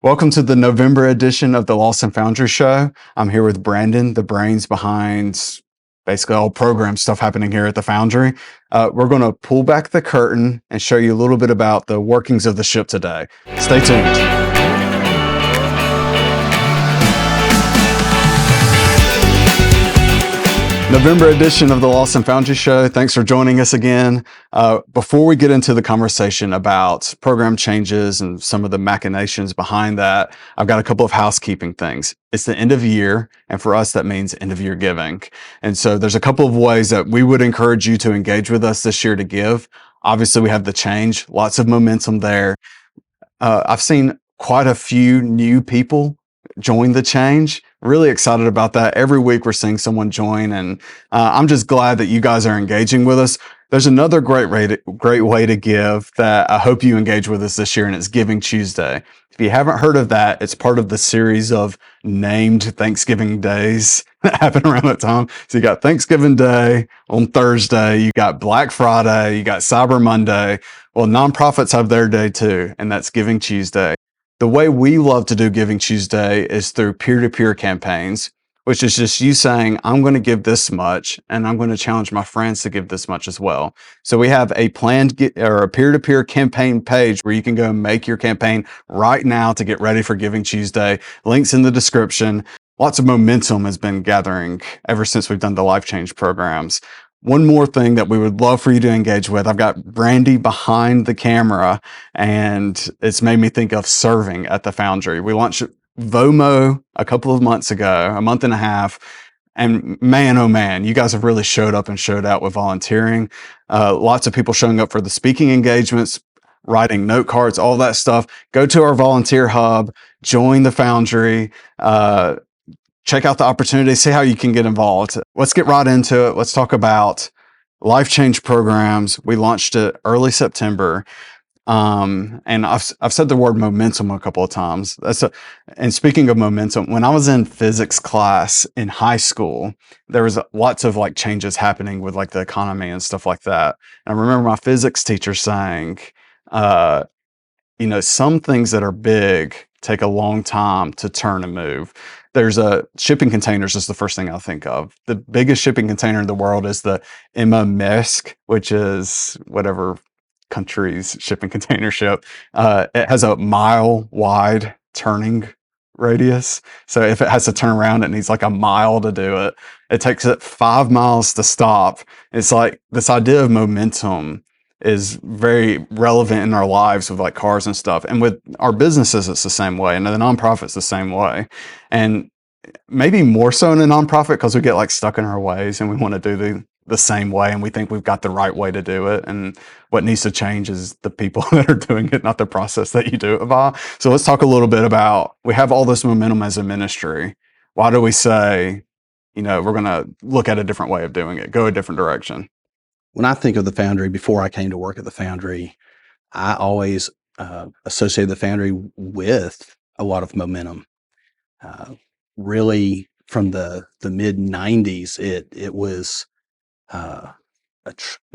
Welcome to the November edition of the Lost and Foundry Show. I'm here with Brandon, the brains behind basically all program stuff happening here at the Foundry. We're going to pull back the curtain and show you a little bit about the workings of the ship today. Stay tuned. November edition of the Lost and Foundry Show. Thanks for joining us again. Before we get into the conversation about program changes and some of the machinations behind that, I've got a couple of housekeeping things. It's the end of year, and for us, that means end of year giving. And so there's a couple of ways that we would encourage you to engage with us this year to give. Obviously, we have the change, lots of momentum there. I've seen quite a few new people join the change. Really excited about that. Every week we're seeing someone join, and I'm just glad that you guys are engaging with us. There's another great way to give that I hope you engage with us this year, and it's Giving Tuesday. If you haven't heard of that, it's part of the series of named Thanksgiving days that happen around that time. So you got Thanksgiving Day on Thursday, you got Black Friday, you got Cyber Monday. Well, nonprofits have their day too, and that's Giving Tuesday. The way we love to do Giving Tuesday is through peer-to-peer campaigns, which is just you saying, I'm going to give this much, and I'm going to challenge my friends to give this much as well. So we have a planned or a peer-to-peer campaign page where you can go and make your campaign right now to get ready for Giving Tuesday. Links in the description. Lots of momentum has been gathering ever since we've done the Life Change programs. One more thing that we would love for you to engage with. I've got Brandy behind the camera, and it's made me think of serving at the Foundry. We launched VOMO a couple of months ago, a month and a half. And man, oh man, you guys have really showed up and showed out with volunteering. Lots of people showing up for the speaking engagements, writing note cards, all that stuff. Go to our volunteer hub, join the Foundry, check out the opportunity, see how you can get involved. Let's get right into it. Let's talk about Life Change programs. We launched it early September. And I've said the word momentum a couple of times. And speaking of momentum, when I was in physics class in high school, there was lots of like changes happening with like the economy and stuff like that. And I remember my physics teacher saying, some things that are big take a long time to turn and move. There's shipping containers is the first thing I think of. The biggest shipping container in the world is the Emma Mesk, which is whatever country's shipping container ship. It has a mile wide turning radius. So if it has to turn around, it needs like a mile to do it. It takes it 5 miles to stop. It's like this idea of momentum is very relevant in our lives with like cars and stuff. And with our businesses, it's the same way. And the nonprofit's the same way. And maybe more so in a nonprofit because we get like stuck in our ways and we want to do the same way, and we think we've got the right way to do it. And what needs to change is the people that are doing it, not the process that you do it by. So let's talk a little bit about, we have all this momentum as a ministry. Why do we say, we're going to look at a different way of doing it, go a different direction? When I think of the Foundry, before I came to work at the Foundry, I always associated the Foundry with a lot of momentum. Really, from the mid '90s, it was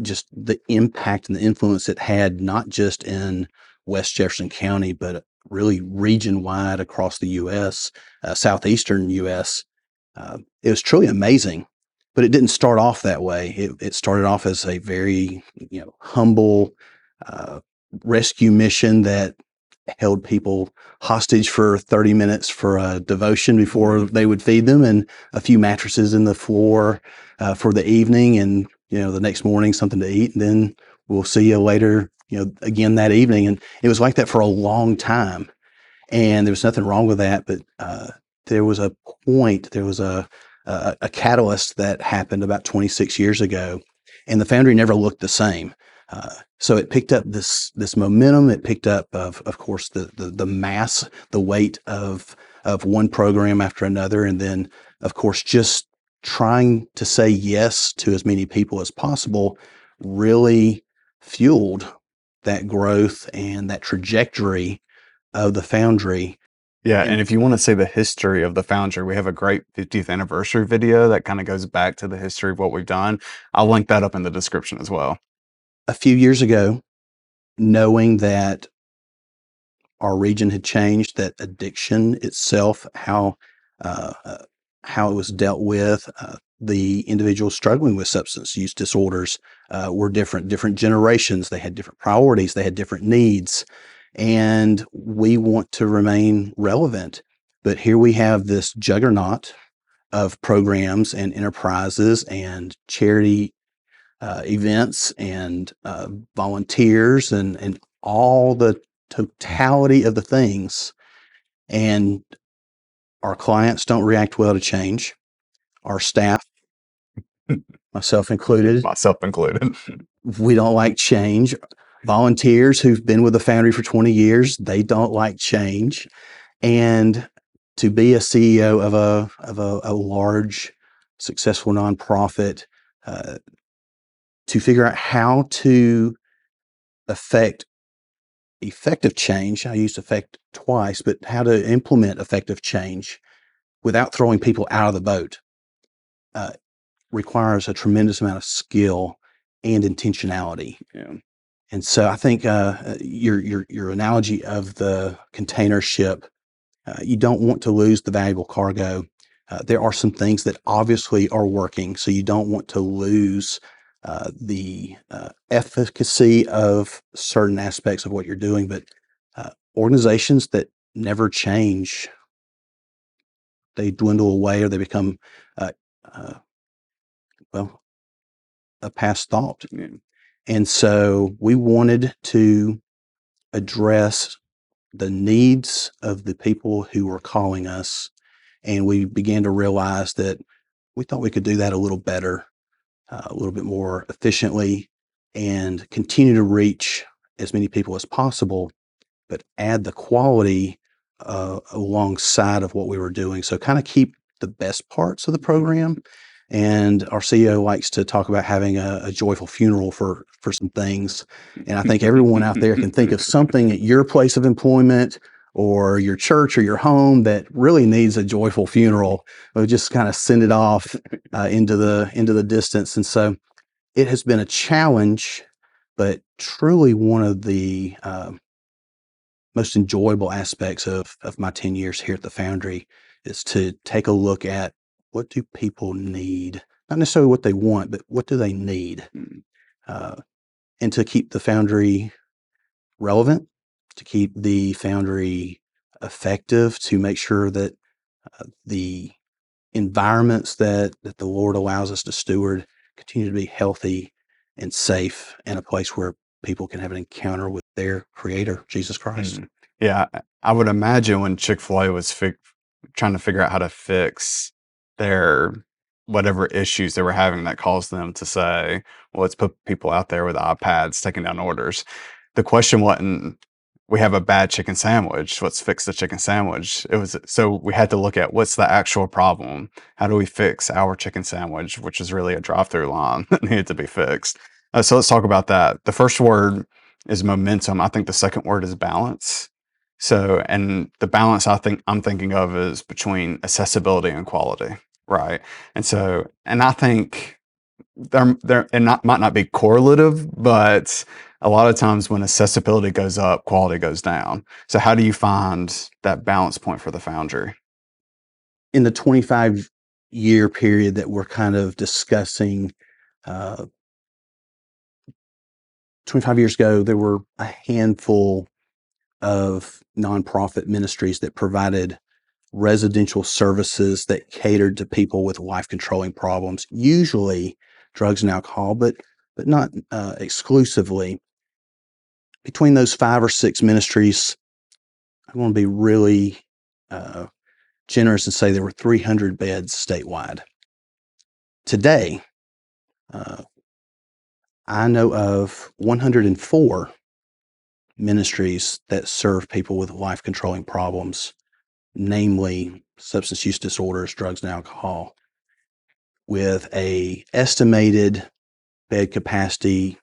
just the impact and the influence it had, not just in West Jefferson County, but really region wide across the U.S., southeastern U.S. It was truly amazing. But it didn't start off that way. It started off as a very, humble rescue mission that held people hostage for 30 minutes for a devotion before they would feed them, and a few mattresses in the floor for the evening, and the next morning something to eat, and then we'll see you later, again that evening. And it was like that for a long time, and there was nothing wrong with that. But there was a point, there was a catalyst that happened about 26 years ago, and the Foundry never looked the same. So it picked up this momentum. It picked up, of course, the mass, the weight of one program after another, and then, of course, just trying to say yes to as many people as possible really fueled that growth and that trajectory of the Foundry. Yeah, and if you want to see the history of the Foundry, we have a great 50th anniversary video that kind of goes back to the history of what we've done. I'll link that up in the description as well. A few years ago, knowing that our region had changed, that addiction itself, how it was dealt with, the individuals struggling with substance use disorders were different generations. They had different priorities. They had different needs. And we want to remain relevant. But here we have this juggernaut of programs and enterprises and charity events and volunteers and all the totality of the things. And our clients don't react well to change. Our staff, myself included, Myself included. we don't like change. Volunteers who've been with the Foundry for 20 years, they don't like change. And to be a CEO of a large, successful nonprofit, to figure out how to affect effective change. I used effect twice, but how to implement effective change without throwing people out of the boat requires a tremendous amount of skill and intentionality. Yeah. And so I think your analogy of the container ship, you don't want to lose the valuable cargo. There are some things that obviously are working, so you don't want to lose the efficacy of certain aspects of what you're doing. But organizations that never change, they dwindle away or they become, well, a past thought. Yeah. And so we wanted to address the needs of the people who were calling us. And we began to realize that we thought we could do that a little better, a little bit more efficiently, and continue to reach as many people as possible, but add the quality alongside of what we were doing. So kind of keep the best parts of the program. And our CEO likes to talk about having a joyful funeral for some things. And I think everyone out there can think of something at your place of employment or your church or your home that really needs a joyful funeral. We'll just kind of send it off into the distance. And so it has been a challenge, but truly one of the most enjoyable aspects of my 10 years here at the Foundry is to take a look at what do people need, not necessarily what they want, but what do they need, and to keep the Foundry relevant, to keep the Foundry effective, to make sure that the environments that the Lord allows us to steward continue to be healthy and safe, and a place where people can have an encounter with their Creator, Jesus Christ. Yeah, I would imagine when Chick-fil-A was trying to figure out how to fix their whatever issues they were having that caused them to say, well, let's put people out there with iPads taking down orders. The question wasn't, we have a bad chicken sandwich, let's fix the chicken sandwich. It was, so we had to look at what's the actual problem? How do we fix our chicken sandwich, which is really a drive-through line that needed to be fixed? So let's talk about that. The first word is momentum. I think the second word is balance. So, and the balance I think I'm thinking of is between accessibility and quality, right? And so, and I think might not be correlative, but a lot of times when accessibility goes up, quality goes down. So, how do you find that balance point for the Foundry? In the 25-year period that we're kind of discussing, 25 years ago, there were a handful of nonprofit ministries that provided residential services that catered to people with life-controlling problems, usually drugs and alcohol, but not exclusively. Between those 5 or 6 ministries, I want to be really generous and say there were 300 beds statewide. Today, I know of 104 ministries that serve people with life-controlling problems, namely substance use disorders, drugs, and alcohol, with a estimated bed capacity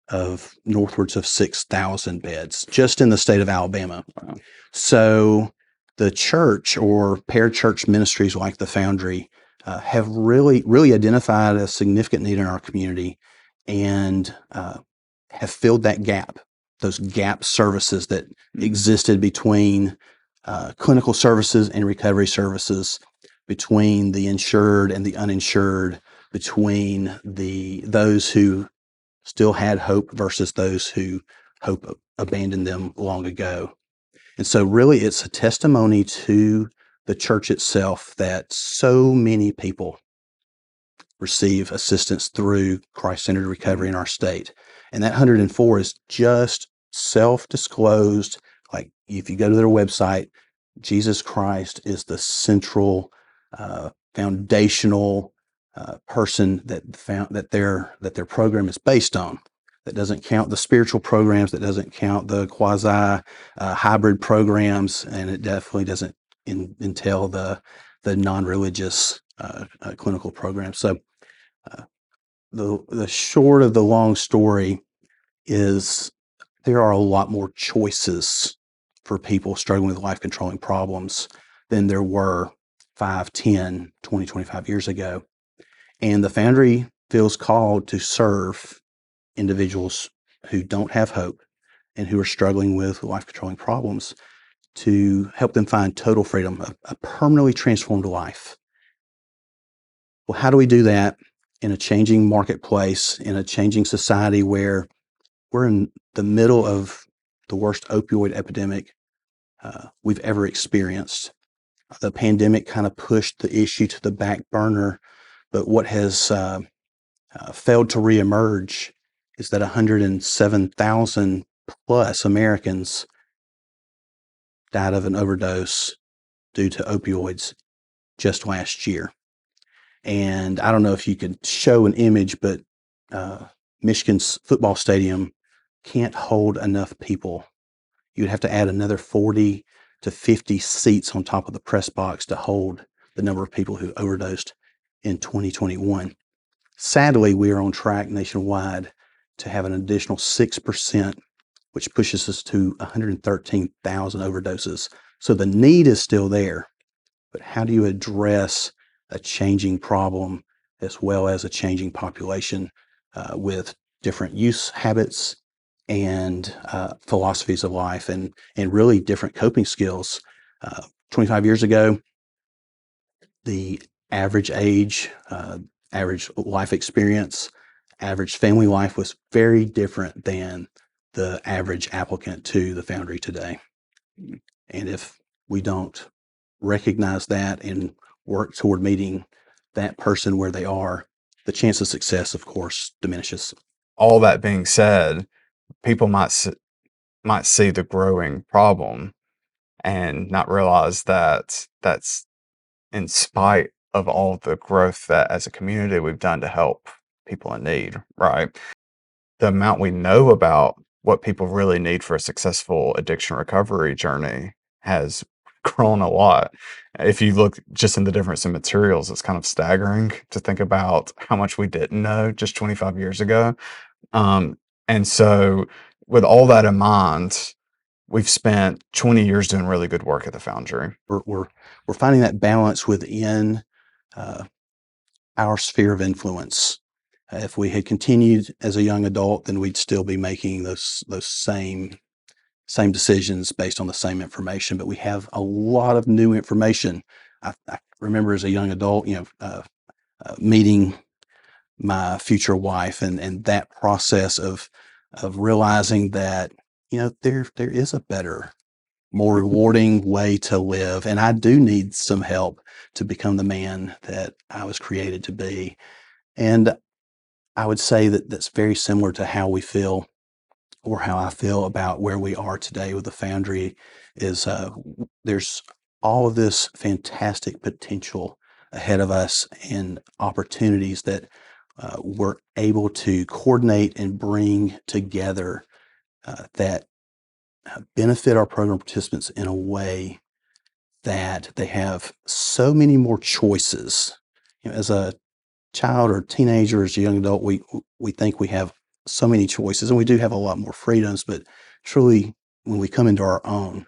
of northwards of 6,000 beds just in the state of Alabama. Wow. So the church or parachurch ministries like the Foundry have really identified a significant need in our community and have filled that gap. those gap services that existed between clinical services and recovery services, between the insured and the uninsured, between those who still had hope versus those who hope abandoned them long ago. And so really it's a testimony to the church itself that so many people receive assistance through Christ-centered recovery in our state. And that 104 is just self-disclosed. Like if you go to their website, Jesus Christ is the central, foundational person that their program is based on. That doesn't count the spiritual programs. That doesn't count the quasi hybrid programs, and it definitely doesn't entail the non-religious clinical programs. So the short of the long story is there are a lot more choices for people struggling with life controlling problems than there were 5, 10, 20, 25 years ago. And the Foundry feels called to serve individuals who don't have hope and who are struggling with life controlling problems, to help them find total freedom, a permanently transformed life. Well, how do we do that in a changing marketplace, in a changing society where we're in the middle of the worst opioid epidemic we've ever experienced? The pandemic kind of pushed the issue to the back burner, but what has failed to reemerge is that 107,000 plus Americans died of an overdose due to opioids just last year. And I don't know if you could show an image, but Michigan's football stadium can't hold enough people. You'd have to add another 40 to 50 seats on top of the press box to hold the number of people who overdosed in 2021. Sadly, we are on track nationwide to have an additional 6%, which pushes us to 113,000 overdoses. So the need is still there, but how do you address a changing problem as well as a changing population with different use habits and philosophies of life and really different coping skills? 25 years ago, the average age, average life experience, average family life was very different than the average applicant to the Foundry today. And if we don't recognize that and work toward meeting that person where they are, the chance of success, of course, diminishes. All that being said, people might see the growing problem and not realize that that's in spite of all the growth that as a community we've done to help people in need, right? The amount we know about what people really need for a successful addiction recovery journey has grown a lot. If you look just in the difference in materials, it's kind of staggering to think about how much we didn't know just 25 years ago. And so, with all that in mind, we've spent 20 years doing really good work at the Foundry. We're finding that balance within our sphere of influence. If we had continued as a young adult, then we'd still be making those same decisions based on the same information. But we have a lot of new information. I remember as a young adult, meeting my future wife and that process of realizing that there is a better, more rewarding way to live, and I do need some help to become the man that I was created to be. And I would say that that's very similar to how we feel, or how I feel about where we are today with the Foundry. Is there's all of this fantastic potential ahead of us and opportunities that we're able to coordinate and bring together that benefit our program participants in a way that they have so many more choices. As a child or teenager, as a young adult, we think we have so many choices, and we do have a lot more freedoms. But truly, when we come into our own,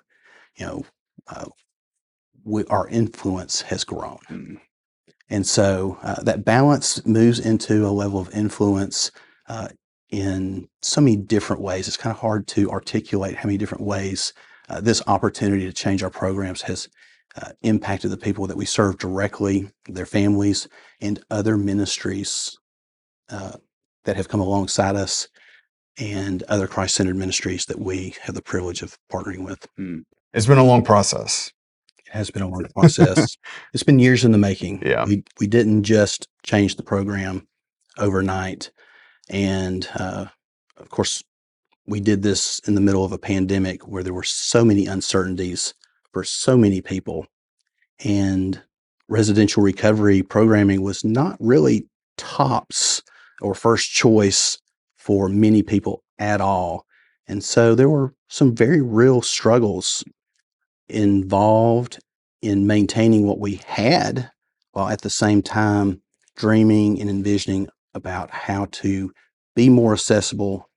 uh, our influence has grown. And so that balance moves into a level of influence in so many different ways. It's kind of hard to articulate how many different ways this opportunity to change our programs has impacted the people that we serve directly, their families, and other ministries that have come alongside us, and other Christ-centered ministries that we have the privilege of partnering with. It's been a long process. It has been a long process. It's been years in the making. Yeah. We didn't just change the program overnight, and of course, we did this in the middle of a pandemic where there were so many uncertainties for so many people, and residential recovery programming was not really tops or first choice for many people at all. And so there were some very real struggles involved in maintaining what we had, while at the same time dreaming and envisioning about how to be more accessible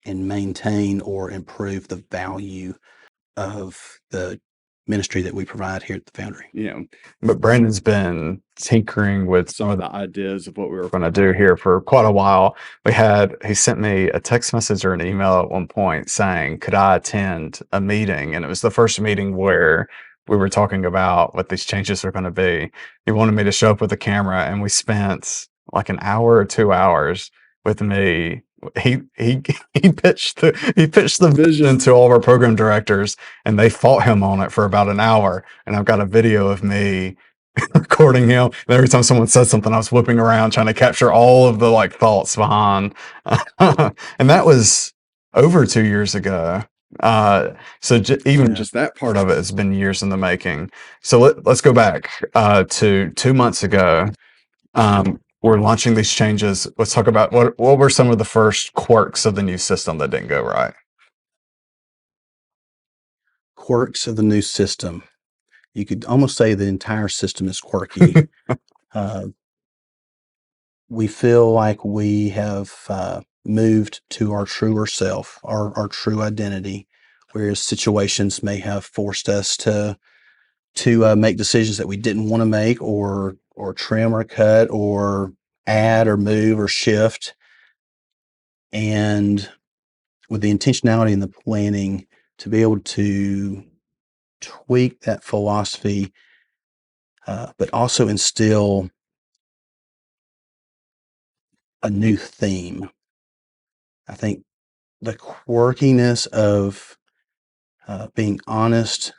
and maintain or improve the value of the ministry that we provide here at the Foundry. Yeah. But Brandon's been tinkering with some of the ideas of what we were going to do here for quite a while. He sent me a text message or an email at one point saying, could I attend a meeting? And it was the first meeting where we were talking about what these changes are going to be. He wanted me to show up with a camera, and we spent like an hour or 2 hours with me. He pitched the vision to all of our program directors, and they fought him on it for about an hour. And I've got a video of me recording him. And every time someone said something, I was whipping around trying to capture all of the like thoughts behind. And that was over 2 years ago. So even just that part of it has been years in the making. So let's go back to 2 months ago. We're launching these changes. Let's talk about what were some of the first quirks of the new system that didn't go right. Quirks of the new system. You could almost say the entire system is quirky. We feel like we have moved to our truer self, our true identity, whereas situations may have forced us to make decisions that we didn't want to make, or trim or cut or add or move or shift. And with the intentionality and the planning to be able to tweak that philosophy, but also instill a new theme. I think the quirkiness of being honest,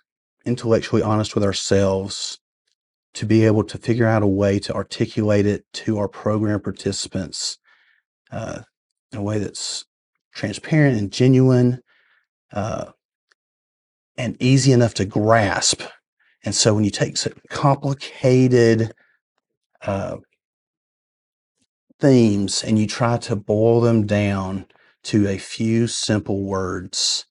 intellectually honest with ourselves, to be able to figure out a way to articulate it to our program participants in a way that's transparent and genuine, and easy enough to grasp. And so when you take such complicated themes and you try to boil them down to a few simple words,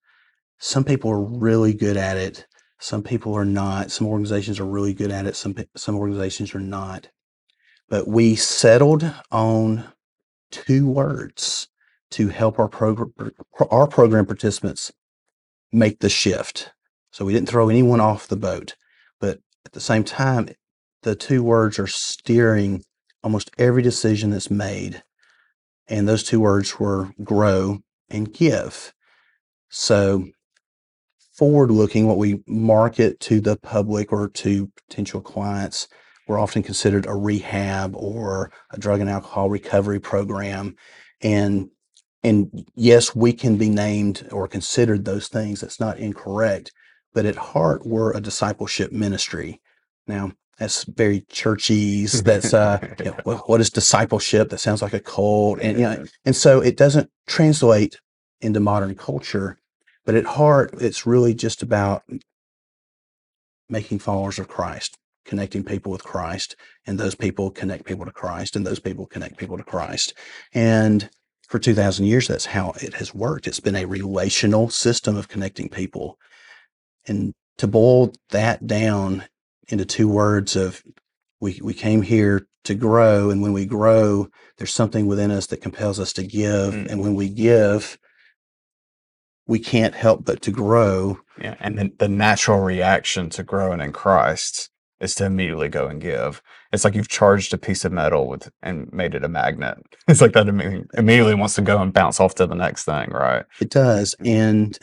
some people are really good at it. Some people are not. Some organizations are really good at it. Some organizations are not. But we settled on 2 words to help our program participants make the shift. So we didn't throw anyone off the boat, but at the same time, the 2 words are steering almost every decision that's made. And those 2 words were grow and give. So forward-looking, what we market to the public or to potential clients, we're often considered a rehab or a drug and alcohol recovery program. And yes, we can be named or considered those things. That's not incorrect. But at heart, we're a discipleship ministry. Now, that's very churchy's. That's what is discipleship? That sounds like a cult, and so it doesn't translate into modern culture. But at heart, it's really just about making followers of Christ, connecting people with Christ, and those people connect people to Christ, and those people connect people to Christ. And for 2,000 years, that's how it has worked. It's been a relational system of connecting people. And to boil that down into 2 words of we came here to grow, and when we grow, there's something within us that compels us to give. And when we give, we can't help but to grow. Yeah, and then the natural reaction to growing in Christ is to immediately go and give. It's like you've charged a piece of metal with and made it a magnet. It's like that immediately wants to go and bounce off to the next thing, right? It does, and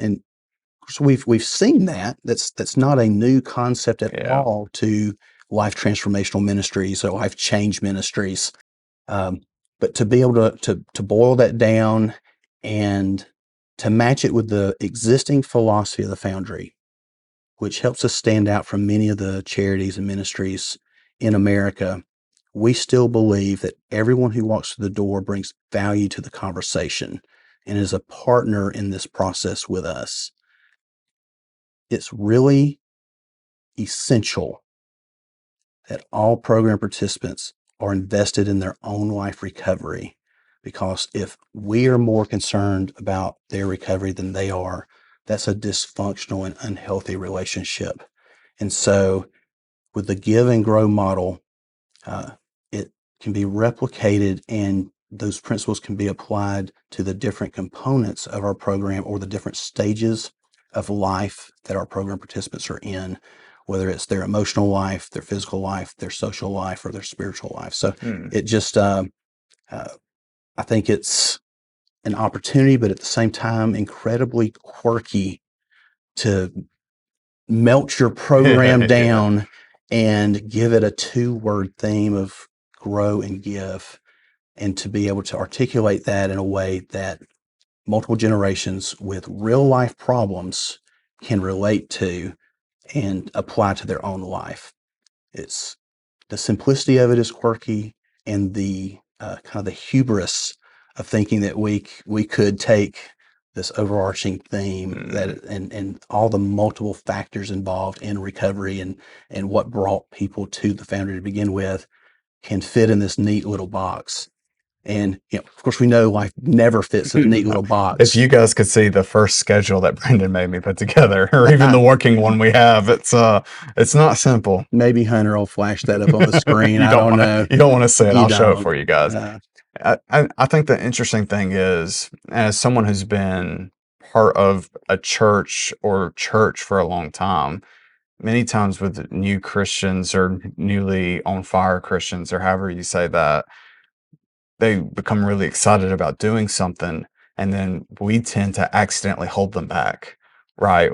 so we've seen that. That's not a new concept at Yeah. all to life transformational ministries or life change ministries. Um, but to be able to boil that down and to match it with the existing philosophy of the Foundry, which helps us stand out from many of the charities and ministries in America, we still believe that everyone who walks through the door brings value to the conversation and is a partner in this process with us. It's really essential that all program participants are invested in their own life recovery, because if we are more concerned about their recovery than they are, that's a dysfunctional and unhealthy relationship. And so, with the give and grow model, it can be replicated and those principles can be applied to the different components of our program or the different stages of life that our program participants are in, whether it's their emotional life, their physical life, their social life, or their spiritual life. So Hmm. it just, uh, I think it's an opportunity, but at the same time, incredibly quirky to melt your program Yeah. down and give it a 2-word theme of grow and give, and to be able to articulate that in a way that multiple generations with real life problems can relate to and apply to their own life. It's the simplicity of it is quirky, and the kind of the hubris of thinking that we could take this overarching theme that Hmm. and all the multiple factors involved in recovery and what brought people to the Foundry to begin with can fit in this neat little box. And of course, we know life never fits in a neat little If box. you guys could see the first schedule that Brendan made me put together, or even the working one we have, it's not simple. Maybe Hunter will flash that up on the screen. I don't know. You don't want to see it. You I'll show it don't. for you guys. Uh, I think the interesting thing is, as someone who's been part of a church or church for a long time, many times with new Christians or newly on fire Christians, or however you say that, they become really excited about doing something, and then we tend to accidentally hold them back, right?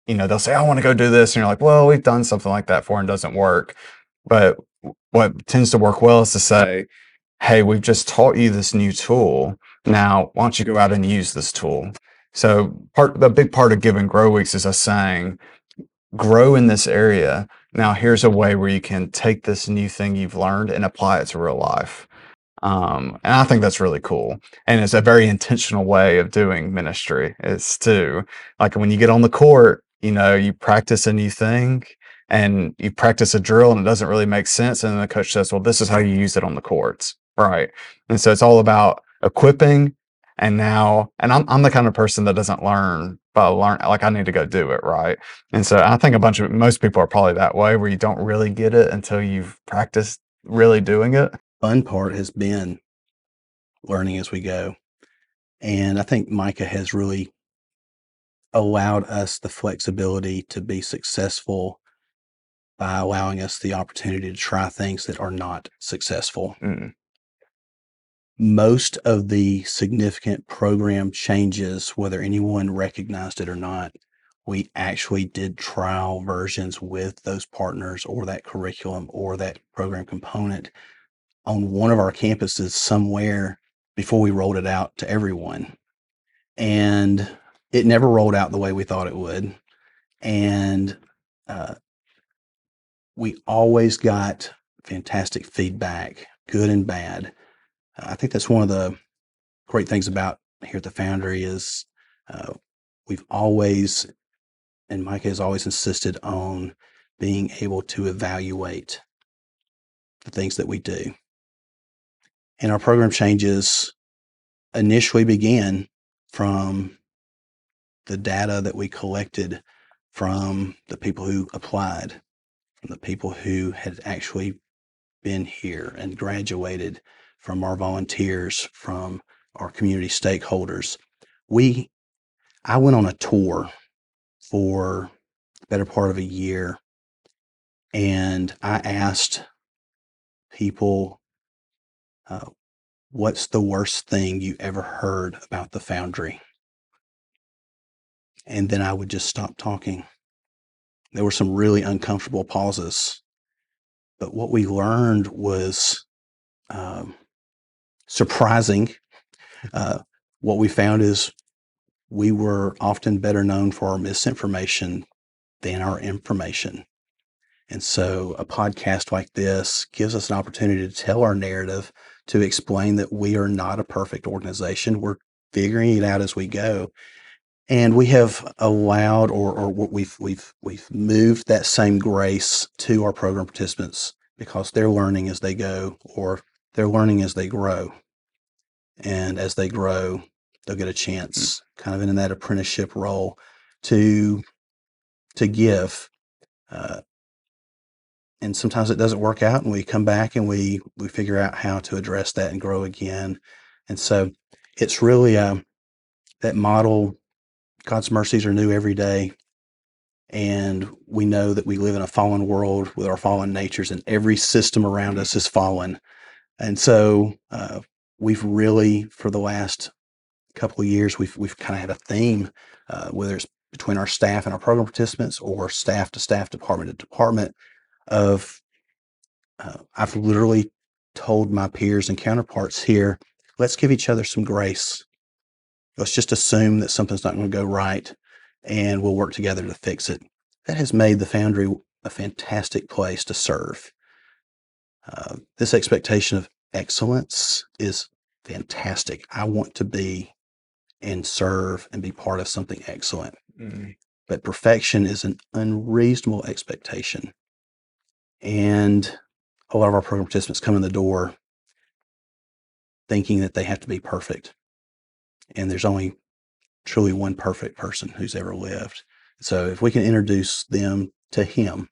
They'll say, I want to go do this. And you're like, well, we've done something like that before and it doesn't work. But what tends to work well is to say, hey, we've just taught you this new tool. Now, why don't you go out and use this tool? So the big part of Give and Grow Weeks is us saying, grow in this area. Now, here's a way where you can take this new thing you've learned and apply it to real life. And I think that's really cool. And it's a very intentional way of doing ministry. It's too, like when you get on the court, you practice a new thing and you practice a drill and it doesn't really make sense. And then the coach says, well, this is how you use it on the courts. Right. And so it's all about equipping. And I'm the kind of person that doesn't learn by learn, like I need to go do it. Right. And so I think most people are probably that way, where you don't really get it until you've practiced really doing it. fun part has been learning as we go. And I think Micah has really allowed us the flexibility to be successful by allowing us the opportunity to try things that are not successful. Mm. Most of the significant program changes, whether anyone recognized it or not, we actually did trial versions with those partners or that curriculum or that program component on one of our campuses somewhere before we rolled it out to everyone. And it never rolled out the way we thought it would. And uh, we always got fantastic feedback, good and bad. I think that's one of the great things about here at the Foundry is uh, we've always, and Micah has always insisted on being able to evaluate the things that we do. And our program changes initially began from the data that we collected from the people who applied, from the people who had actually been here and graduated, from our volunteers, from our community stakeholders. I went on a tour for the better part of a year And I asked people, what's the worst thing you ever heard about the Foundry? And then I would just stop talking. There were some really uncomfortable pauses. But what we learned was surprising. What we found is we were often better known for our misinformation than our information. And so a podcast like this gives us an opportunity to tell our narrative, to explain that we are not a perfect organization. We're figuring it out as we go. And we have allowed, or we've moved that same grace to our program participants because they're learning as they go, or they're learning as they grow. And as they grow, they'll get a chance, kind of in that apprenticeship role, to give. And sometimes it doesn't work out, and we come back and we figure out how to address that and grow again. And so it's really that model. God's mercies are new every day. And we know that we live in a fallen world with our fallen natures, and every system around us is fallen. And so we've really, for the last couple of years, we've kind of had a theme, whether it's between our staff and our program participants, or staff to staff, department to department, of I've literally told my peers and counterparts here, let's give each other some grace. Let's just assume that something's not going to go right, and we'll work together to fix it. That has made the Foundry a fantastic place to serve. This expectation of excellence is fantastic. I want to be and serve and be part of something excellent. But perfection is an unreasonable expectation. And a lot of our program participants come in the door thinking that they have to be perfect. And there's only truly one perfect person who's ever lived. So if we can introduce them to him,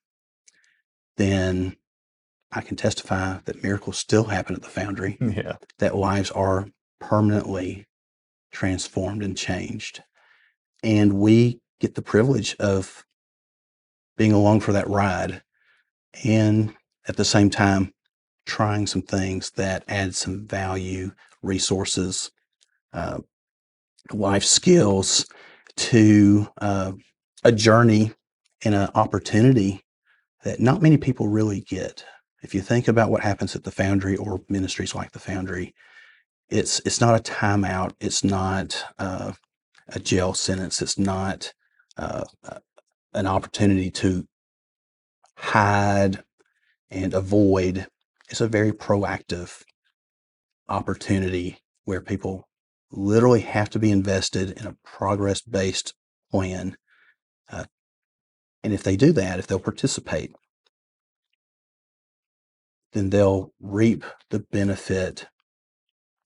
then I can testify that miracles still happen at the Foundry, Yeah. that lives are permanently transformed and changed. And we get the privilege of being along for that ride, and at the same time, trying some things that add some value, resources, life skills to a journey and an opportunity that not many people really get. If you think about what happens at the Foundry or ministries like the Foundry, it's not a timeout. It's not a jail sentence. It's not an opportunity to hide and avoid. It's a very proactive opportunity where people literally have to be invested in a progress-based plan. And if they do that, if they'll participate, then they'll reap the benefit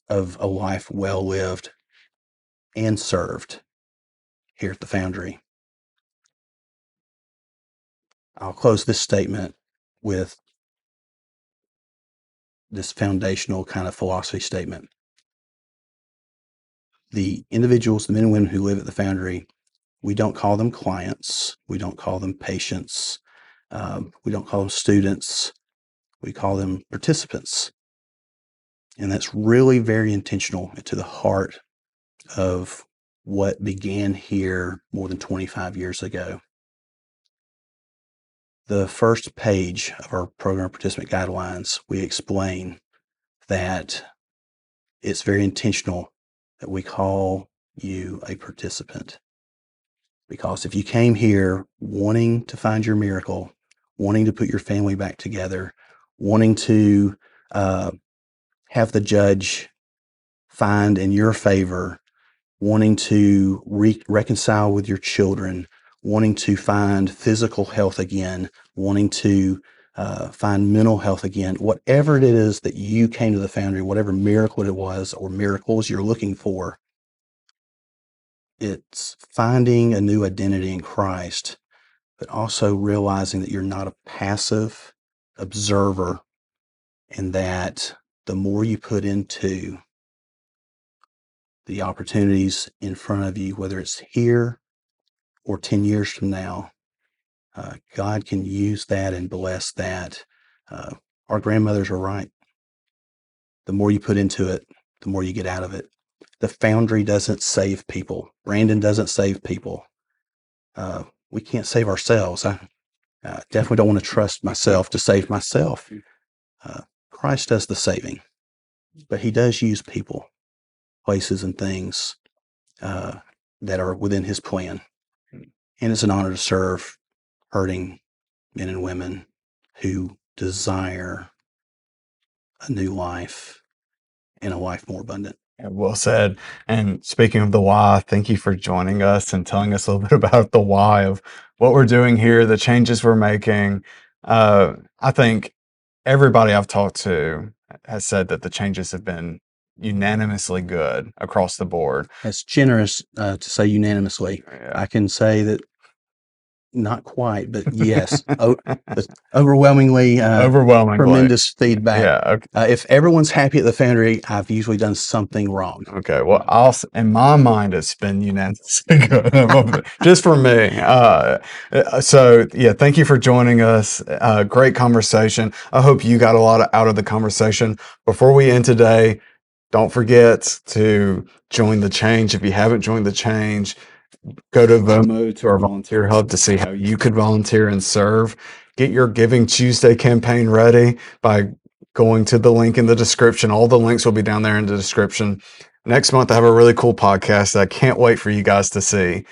of a life well lived and served here at the Foundry. I'll close this statement with this foundational kind of philosophy statement. The individuals, the men and women who live at the Foundry, we don't call them clients. We don't call them patients. We don't call them students. We call them participants. And that's really very intentional to the heart of what began here more than 25 years ago. The first page of our program participant guidelines, we explain that it's very intentional that we call you a participant. Because if you came here wanting to find your miracle, wanting to put your family back together, wanting to have the judge find in your favor, wanting to reconcile with your children, wanting to find physical health again, wanting to find mental health again, whatever it is that you came to the Foundry, whatever miracle it was or miracles you're looking for, it's finding a new identity in Christ, but also realizing that you're not a passive observer, and that the more you put into the opportunities in front of you, whether it's here or 10 years from now, God can use that and bless that. Our grandmothers are right. The more you put into it, the more you get out of it. The Foundry doesn't save people. Brandon doesn't save people. We can't save ourselves. I definitely don't want to trust myself to save myself. Christ does the saving, but he does use people, places, and things that are within his plan. And it's an honor to serve hurting men and women who desire a new life and a life more abundant. Yeah, well said. And speaking of the why, thank you for joining us and telling us a little bit about the why of what we're doing here, the changes we're making. I think everybody I've talked to has said that the changes have been unanimously good across the board. It's generous to say unanimously. Yeah. I can say that not quite, but yes, overwhelmingly tremendous feedback. Yeah. Okay. If everyone's happy at the Foundry, I've usually done something wrong. Okay. Well, in my mind, it's been unanimously good, just for me. So yeah, thank you for joining us. Great conversation. I hope you got a lot out of the conversation. Before we end today, don't forget to join the change. If you haven't joined the change, go to Vomo, to our volunteer hub, to see how you could volunteer and serve. Get your Giving Tuesday campaign ready by going to the link in the description. All the links will be down there in the description. Next month, I have a really cool podcast that I can't wait for you guys to see.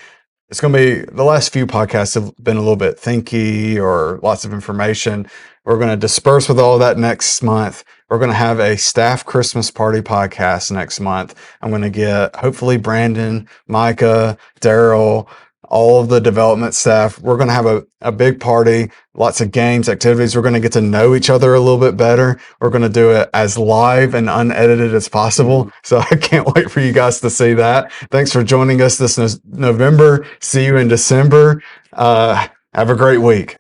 It's going to be, the last few podcasts have been a little bit thinky or lots of information. We're going to disperse with all that next month. We're going to have a staff Christmas party podcast next month. I'm going to get hopefully Brandon, Micah, Daryl, all of the development staff. We're going to have a big party, lots of games, activities. We're going to get to know each other a little bit better. We're going to do it as live and unedited as possible. So I can't wait for you guys to see that. Thanks for joining us this November. See you in December. Have a great week.